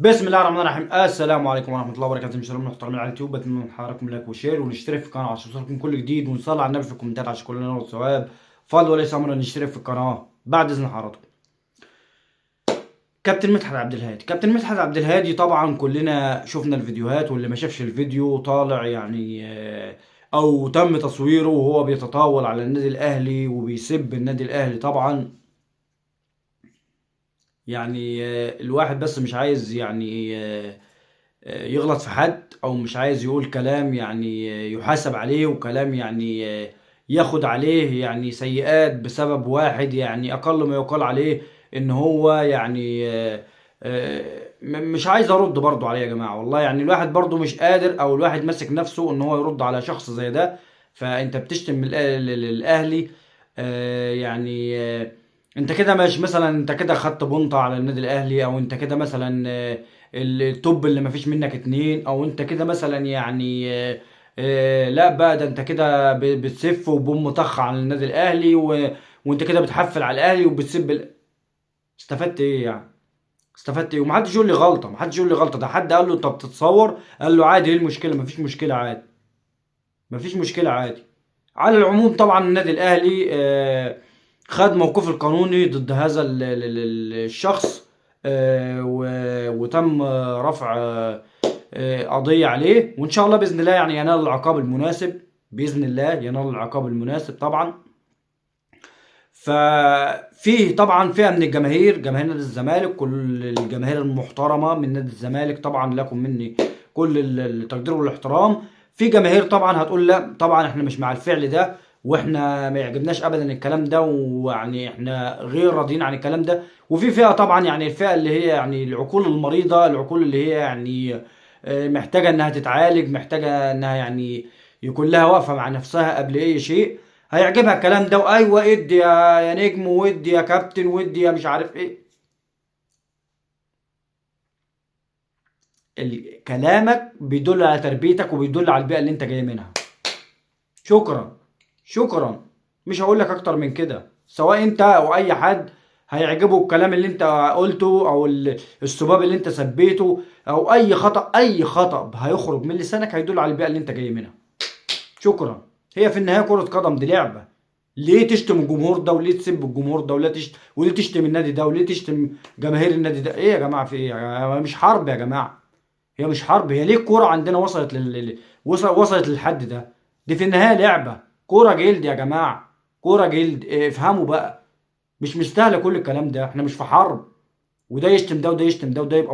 بسم الله الرحمن الرحيم. السلام عليكم ورحمه الله وبركاته. مشاهدينا المحترمين على اليوتيوب، بتمنى من حضراتكم لايك وشير ونشترك في القناه عشان يوصلكم كل جديد، ونصلي على النبي في الكومنتات عشان كلنا ناخد ثواب. فضل وليس امرنا نشترك في القناه بعد اذن حضراتكم. كابتن مدحت عبد الهادي. كابتن مدحت عبد الهادي طبعا كلنا شفنا الفيديوهات، واللي ما شافش الفيديو طالع يعني او تم تصويره وهو بيتطاول على النادي الاهلي وبيسب النادي الاهلي. طبعا يعني الواحد بس مش عايز يعني يغلط في حد، او مش عايز يقول كلام يعني يحاسب عليه، وكلام يعني ياخد عليه يعني سيئات بسبب واحد. يعني اقل ما يقال عليه ان هو يعني مش عايز ارد برضو عليه يا جماعة. والله يعني الواحد برضو مش قادر، او الواحد ماسك نفسه ان هو يرد على شخص زي ده. فانت بتشتم الاهلي يعني انت كده مش مثلا انت كده خدت بنطة على النادي الاهلي، او انت كده مثلا التوب اللي مفيش منك اتنين، او انت كده مثلا يعني لا بقى ده انت كده بتسف وبوم طخ على النادي الاهلي وانت كده بتحفل على الاهلي وبتسب استفدت ايه يعني؟ استفدت ايه؟ ومحدش يقول لي غلطه، محدش يقول لي غلطه. ده حد قال له انت بتتصور، قال له عادي، ايه المشكله؟ مفيش مشكله عادي، مفيش مشكله عادي. على العموم طبعا النادي الاهلي خد موقفه القانوني ضد هذا الشخص، وتم رفع قضية عليه، وإن شاء الله بإذن الله يعني ينال العقاب المناسب. بإذن الله ينال العقاب المناسب طبعا. ففيه طبعا فئة من الجماهير، جماهير نادي الزمالك، كل الجماهير المحترمة من نادي الزمالك طبعا لكم مني كل التقدير والاحترام. في جماهير طبعا هتقول لا طبعا احنا مش مع الفعل ده، واحنا ما يعجبناش ابدا الكلام ده، ويعني احنا غير راضيين عن الكلام ده. وفي فئة طبعا يعني الفئة اللي هي يعني العقول المريضة، العقول اللي هي يعني محتاجة انها تتعالج، محتاجة انها يعني يكون لها واقفة مع نفسها قبل اي شيء. هيعجبها الكلام ده، وايوه ادي يا نجم، ودي يا كابتن، ودي يا مش عارف ايه. كلامك بيدل على تربيتك، وبيدل على البيئة اللي انت جاي منها. شكرا، شكرا. مش هقول لك اكتر من كده. سواء انت او اي حد هيعجبه الكلام اللي انت قلته، او السباب اللي انت سبيته، او اي خطأ، اي خطأ هيخرج من لسانك هيدل على البيئة اللي انت جاي منها. شكرا. هي في النهايه كره قدم، دي لعبه. ليه تشتم الجمهور ده، وليه تسب الجمهور ده، وليه تشتم النادي ده، وليه تشتم جماهير النادي ده؟ ايه يا جماعه؟ في ايه يا جماعة؟ مش حرب يا جماعه. هي مش حرب. هي ليه الكوره عندنا وصلت وصلت للحد ده؟ دي في النهايه لعبه، كوره جلد يا جماعه، كوره جلد. افهموا بقى. مش مستاهله كل الكلام ده. احنا مش في حرب، وده يشتم ده وده يشتم ده وده يبقى